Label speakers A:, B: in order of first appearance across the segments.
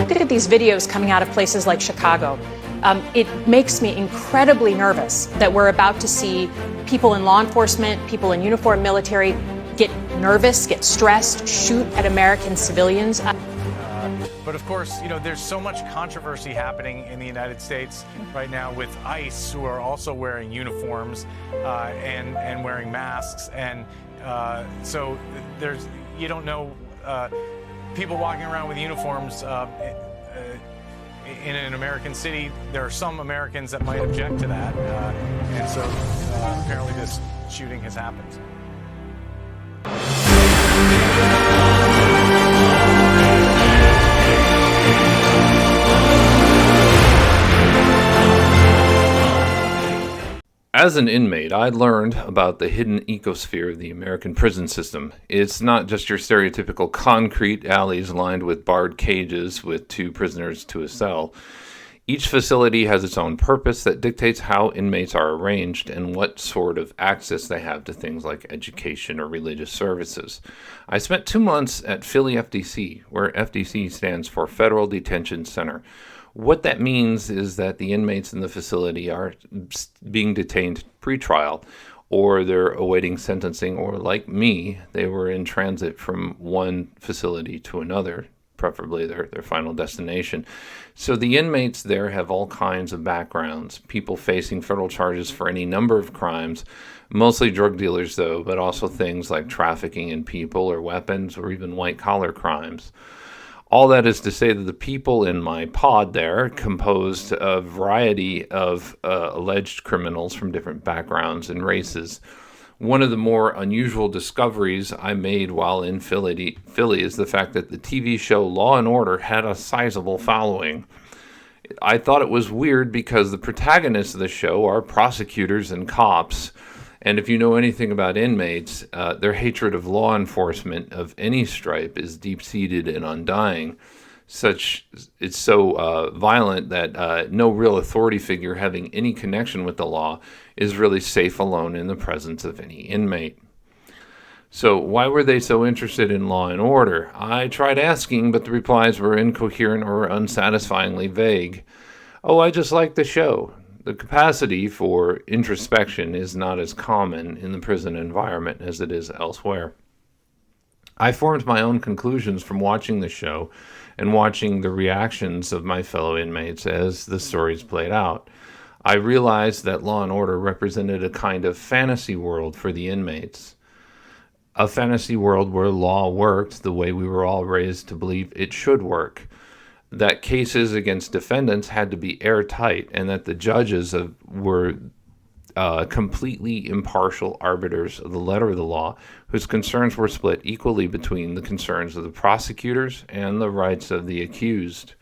A: Look at these videos coming out of places like Chicago. It makes me incredibly nervous that we're about to see people in law enforcement, people in uniform military get nervous, get stressed, shoot at American civilians.
B: But of course, there's so much controversy happening in the United States right now with ICE, who are also wearing uniforms and wearing masks. And so you don't know, people walking around with uniforms in an American city. There are some Americans that might object to that. And so apparently this shooting has happened.
C: As an inmate, I learned about the hidden ecosphere of the American prison system. It's not just your stereotypical concrete alleys lined with barred cages with 2 prisoners to a cell. Each facility has its own purpose that dictates how inmates are arranged and what sort of access they have to things like education or religious services. I spent 2 months at Philly FDC, where FDC stands for Federal Detention Center. What that means is that the inmates in the facility are being detained pre-trial, or they're awaiting sentencing, or like me, they were in transit from one facility to another, preferably their final destination. So the inmates there have all kinds of backgrounds, people facing federal charges for any number of crimes, mostly drug dealers though, but also things like trafficking in people or weapons or even white-collar crimes. All that is to say that the people in my pod there composed a variety of alleged criminals from different backgrounds and races. One of the more unusual discoveries I made while in Philly is the fact that the TV show Law and Order had a sizable following. I thought it was weird because the protagonists of the show are prosecutors and cops. And if you know anything about inmates, their hatred of law enforcement of any stripe is deep-seated and undying. It's so violent that no real authority figure having any connection with the law is really safe alone in the presence of any inmate. So why were they so interested in law and order? I tried asking, but the replies were incoherent or unsatisfyingly vague. Oh, I just like the show. The capacity for introspection is not as common in the prison environment as it is elsewhere. I formed my own conclusions from watching the show and watching the reactions of my fellow inmates as the stories played out. I realized that Law and Order represented a kind of fantasy world for the inmates. A fantasy world where law worked the way we were all raised to believe it should work. That cases against defendants had to be airtight, and that the judges were completely impartial arbiters of the letter of the law, whose concerns were split equally between the concerns of the prosecutors and the rights of the accused.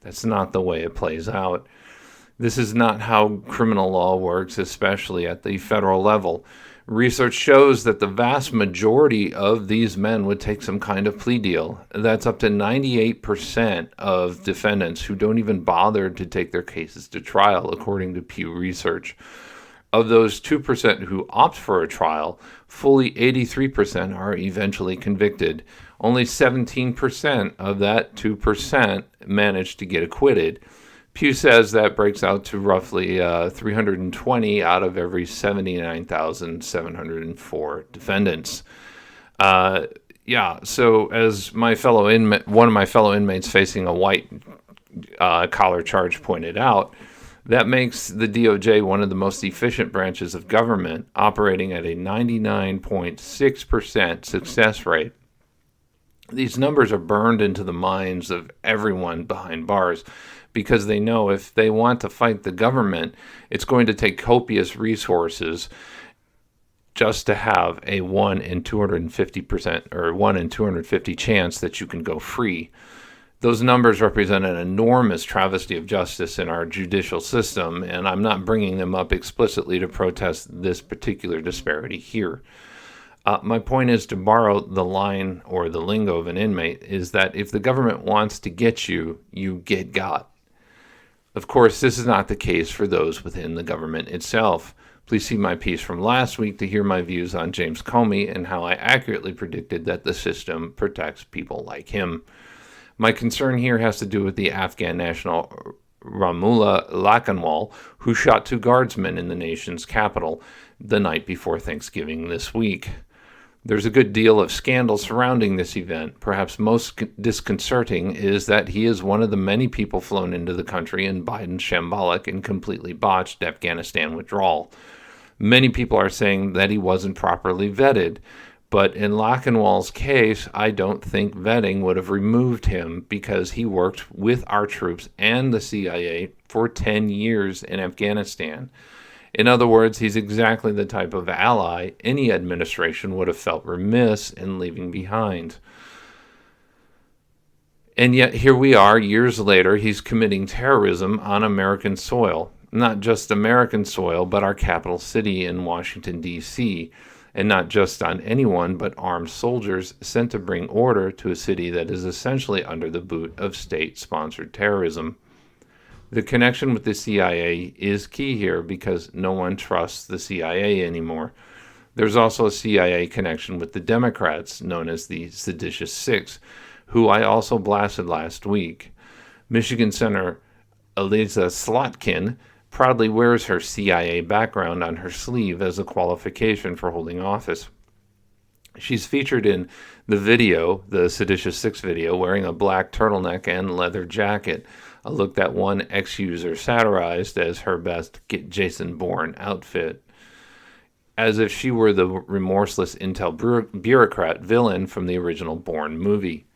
C: That's not the way it plays out. This is not how criminal law works, especially at the federal level. Research shows that the vast majority of these men would take some kind of plea deal. That's up to 98% of defendants who don't even bother to take their cases to trial, according to Pew Research. Of those 2% who opt for a trial, fully 83% are eventually convicted. Only 17% of that 2% manage to get acquitted. Pew says that breaks out to roughly 320 out of every 79,704 defendants. So as one of my fellow inmates facing a white collar charge pointed out, that makes the DOJ one of the most efficient branches of government, operating at a 99.6% success rate. These numbers are burned into the minds of everyone behind bars, because they know if they want to fight the government, it's going to take copious resources just to have a 1 in 250% or 1 in 250 chance that you can go free. Those numbers represent an enormous travesty of justice in our judicial system, and I'm not bringing them up explicitly to protest this particular disparity here. My point is, to borrow the line or the lingo of an inmate, is that if the government wants to get you, you get got. Of course, this is not the case for those within the government itself. Please see my piece from last week to hear my views on James Comey and how I accurately predicted that the system protects people like him. My concern here has to do with the Afghan national Ramullah Lakanwal, who shot 2 guardsmen in the nation's capital the night before Thanksgiving this week. There's a good deal of scandal surrounding this event. Perhaps most disconcerting is that he is one of the many people flown into the country in Biden's shambolic and completely botched Afghanistan withdrawal. Many people are saying that he wasn't properly vetted, but in Lakanwal's case, I don't think vetting would have removed him because he worked with our troops and the CIA for 10 years in Afghanistan. In other words, he's exactly the type of ally any administration would have felt remiss in leaving behind. And yet here we are, years later, he's committing terrorism on American soil. Not just American soil, but our capital city in Washington, D.C., and not just on anyone but armed soldiers sent to bring order to a city that is essentially under the boot of state-sponsored terrorism. The connection with the CIA is key here because no one trusts the CIA anymore. There's also a CIA connection with the Democrats, known as the Seditious Six, who I also blasted last week. Michigan Senator Eliza Slotkin proudly wears her CIA background on her sleeve as a qualification for holding office. She's featured in the video, the Seditious Six video, wearing a black turtleneck and leather jacket, a look that one ex-user satirized as her best Get Jason Bourne outfit, as if she were the remorseless intel bureaucrat villain from the original Bourne movie.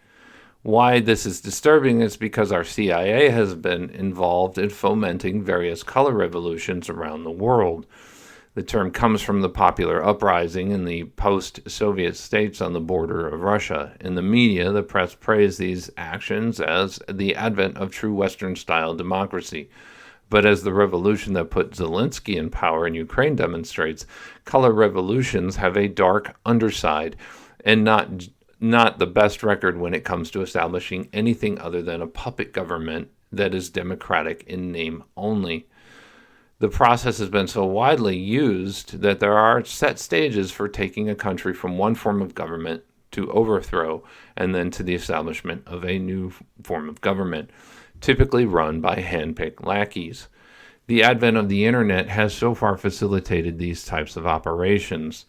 C: Why this is disturbing is because our CIA has been involved in fomenting various color revolutions around the world. The term comes from the popular uprising in the post-Soviet states on the border of Russia. In the media, the press praised these actions as the advent of true Western-style democracy. But as the revolution that put Zelensky in power in Ukraine demonstrates, color revolutions have a dark underside and not the best record when it comes to establishing anything other than a puppet government that is democratic in name only. The process has been so widely used that there are set stages for taking a country from one form of government to overthrow and then to the establishment of a new form of government, typically run by hand-picked lackeys. The advent of the internet has so far facilitated these types of operations.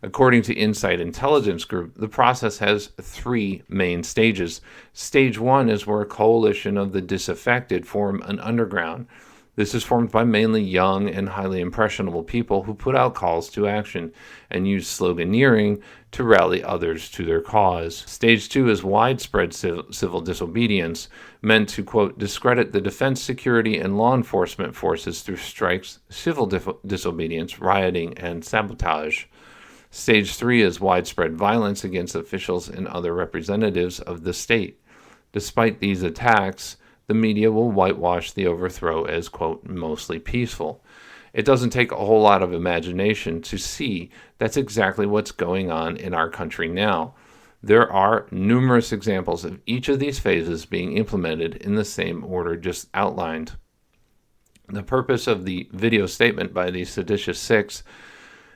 C: According to Insight Intelligence Group, the process has 3 main stages. Stage 1 is where a coalition of the disaffected form an underground. This is formed by mainly young and highly impressionable people who put out calls to action and use sloganeering to rally others to their cause. Stage 2 is widespread civil disobedience, meant to, quote, discredit the defense, security, and law enforcement forces through strikes, civil disobedience, rioting, and sabotage. Stage 3 is widespread violence against officials and other representatives of the state. Despite these attacks, the media will whitewash the overthrow as, quote, mostly peaceful. It doesn't take a whole lot of imagination to see that's exactly what's going on in our country now. There are numerous examples of each of these phases being implemented in the same order just outlined. The purpose of the video statement by the Seditious Six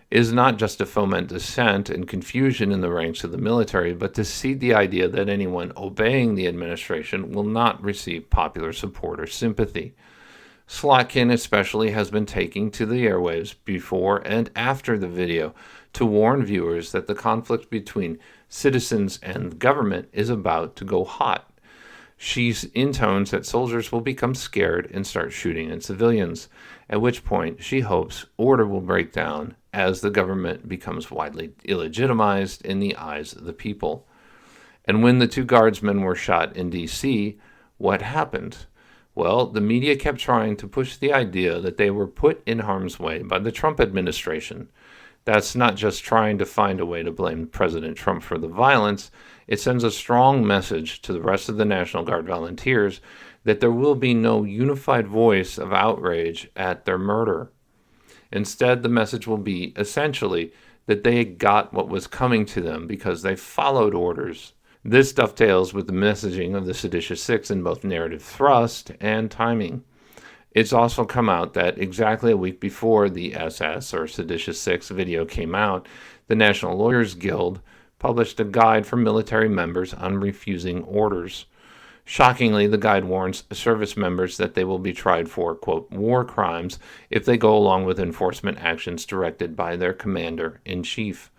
C: is not just to foment dissent and confusion in the ranks of the military, but to seed the idea that anyone obeying the administration will not receive popular support or sympathy. Slotkin especially has been taking to the airwaves before and after the video to warn viewers that the conflict between citizens and government is about to go hot. She intones that soldiers will become scared and start shooting at civilians, at which point she hopes order will break down as the government becomes widely illegitimized in the eyes of the people. And when the 2 guardsmen were shot in D.C., what happened? Well, the media kept trying to push the idea that they were put in harm's way by the Trump administration. That's not just trying to find a way to blame President Trump for the violence. It sends a strong message to the rest of the National Guard volunteers that there will be no unified voice of outrage at their murder. Instead, the message will be, essentially, that they got what was coming to them because they followed orders. This dovetails with the messaging of the Seditious Six in both narrative thrust and timing. It's also come out that exactly a week before the SS, or Seditious Six, video came out, the National Lawyers Guild published a guide for military members on refusing orders. Shockingly, the guide warns service members that they will be tried for, quote, war crimes if they go along with enforcement actions directed by their commander-in-chief.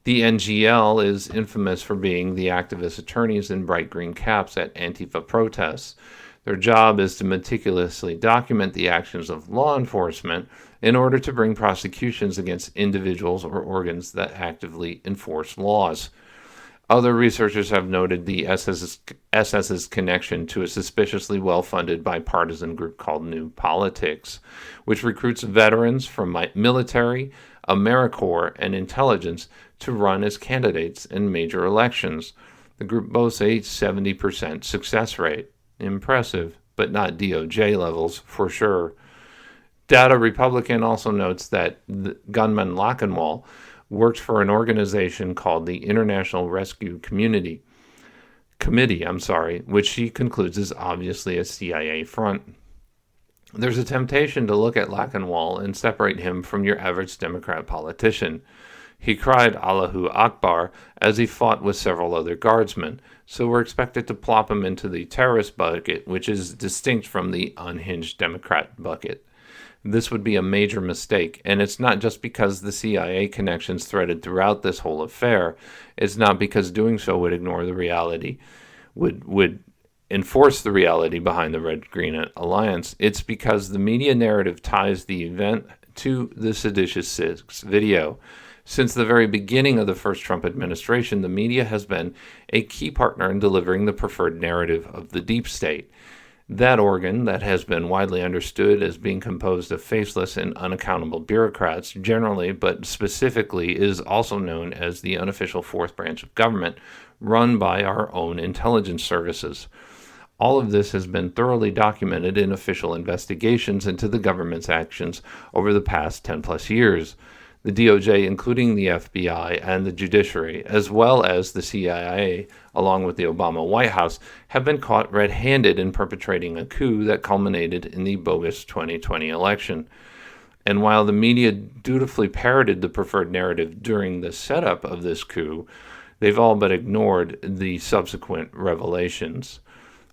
C: The NGL is infamous for being the activist attorneys in bright green caps at Antifa protests. Their job is to meticulously document the actions of law enforcement in order to bring prosecutions against individuals or organs that actively enforce laws. Other researchers have noted the SS's connection to a suspiciously well-funded bipartisan group called New Politics, which recruits veterans from military, AmeriCorps, and intelligence to run as candidates in major elections. The group boasts a 70% success rate. Impressive, but not DOJ levels for sure. Data Republican also notes that the gunman Lockenwall worked for an organization called the International Rescue Committee, which she concludes is obviously a CIA front. There's a temptation to look at Lockenwall and separate him from your average Democrat politician. He cried Allahu Akbar as he fought with several other guardsmen, so we're expected to plop him into the terrorist bucket, which is distinct from the unhinged Democrat bucket. This would be a major mistake, and it's not just because the CIA connections threaded throughout this whole affair. It's not because doing so would ignore the reality, would enforce the reality behind the Red-Green Alliance. It's because the media narrative ties the event to the Seditious 6 video. Since the very beginning of the first Trump administration, the media has been a key partner in delivering the preferred narrative of the deep state. That organ, that has been widely understood as being composed of faceless and unaccountable bureaucrats generally, but specifically is also known as the unofficial fourth branch of government, run by our own intelligence services. All of this has been thoroughly documented in official investigations into the government's actions over the past 10 plus years. The DOJ, including the FBI and the judiciary, as well as the CIA, along with the Obama White House, have been caught red-handed in perpetrating a coup that culminated in the bogus 2020 election. And while the media dutifully parroted the preferred narrative during the setup of this coup, they've all but ignored the subsequent revelations.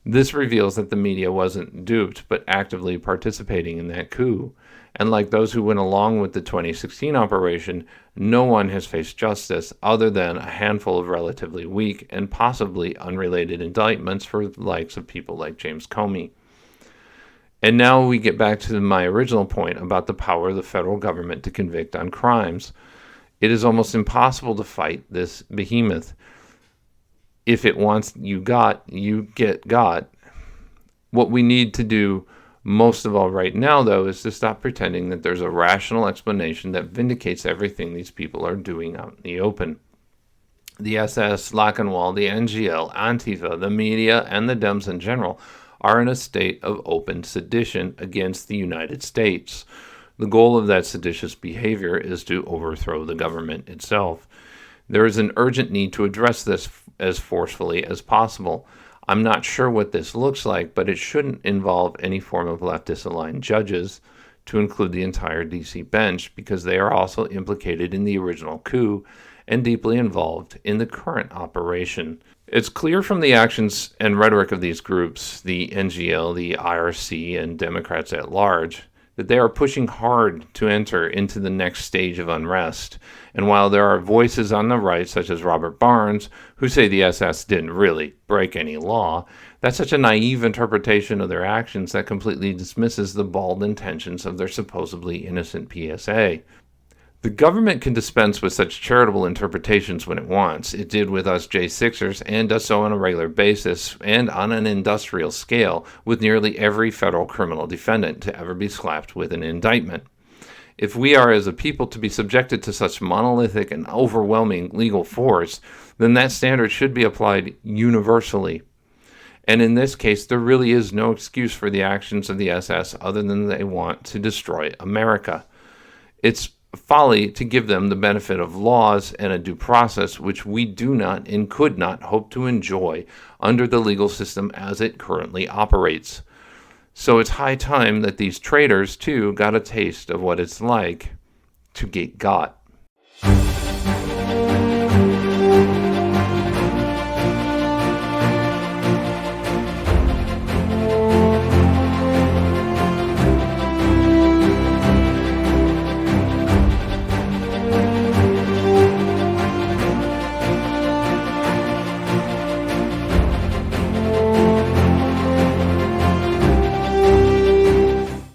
C: This reveals that the media wasn't duped, but actively participating in that coup. And like those who went along with the 2016 operation, no one has faced justice other than a handful of relatively weak and possibly unrelated indictments for the likes of people like James Comey. And now we get back to my original point about the power of the federal government to convict on crimes. It is almost impossible to fight this behemoth. If it wants you get got. What we need to do most of all right now, though, is to stop pretending that there's a rational explanation that vindicates everything these people are doing out in the open. The SS, Lockenwall, the NGL, Antifa, the media, and the Dems in general are in a state of open sedition against the United States. The goal of that seditious behavior is to overthrow the government itself. There is an urgent need to address this as forcefully as possible. I'm not sure what this looks like, but it shouldn't involve any form of leftist-aligned judges, to include the entire DC bench, because they are also implicated in the original coup and deeply involved in the current operation. It's clear from the actions and rhetoric of these groups, the NGL, the IRC, and Democrats at large, that they are pushing hard to enter into the next stage of unrest. And while there are voices on the right, such as Robert Barnes, who say the SS didn't really break any law, that's such a naive interpretation of their actions that completely dismisses the bald intentions of their supposedly innocent PSA. The government can dispense with such charitable interpretations when it wants. It did with us J6ers and does so on a regular basis and on an industrial scale with nearly every federal criminal defendant to ever be slapped with an indictment. If we are as a people to be subjected to such monolithic and overwhelming legal force, then that standard should be applied universally. And in this case, there really is no excuse for the actions of the SS other than they want to destroy America. It's folly to give them the benefit of laws and a due process which we do not and could not hope to enjoy under the legal system as it currently operates. So it's high time that these traitors, too, got a taste of what it's like to get got.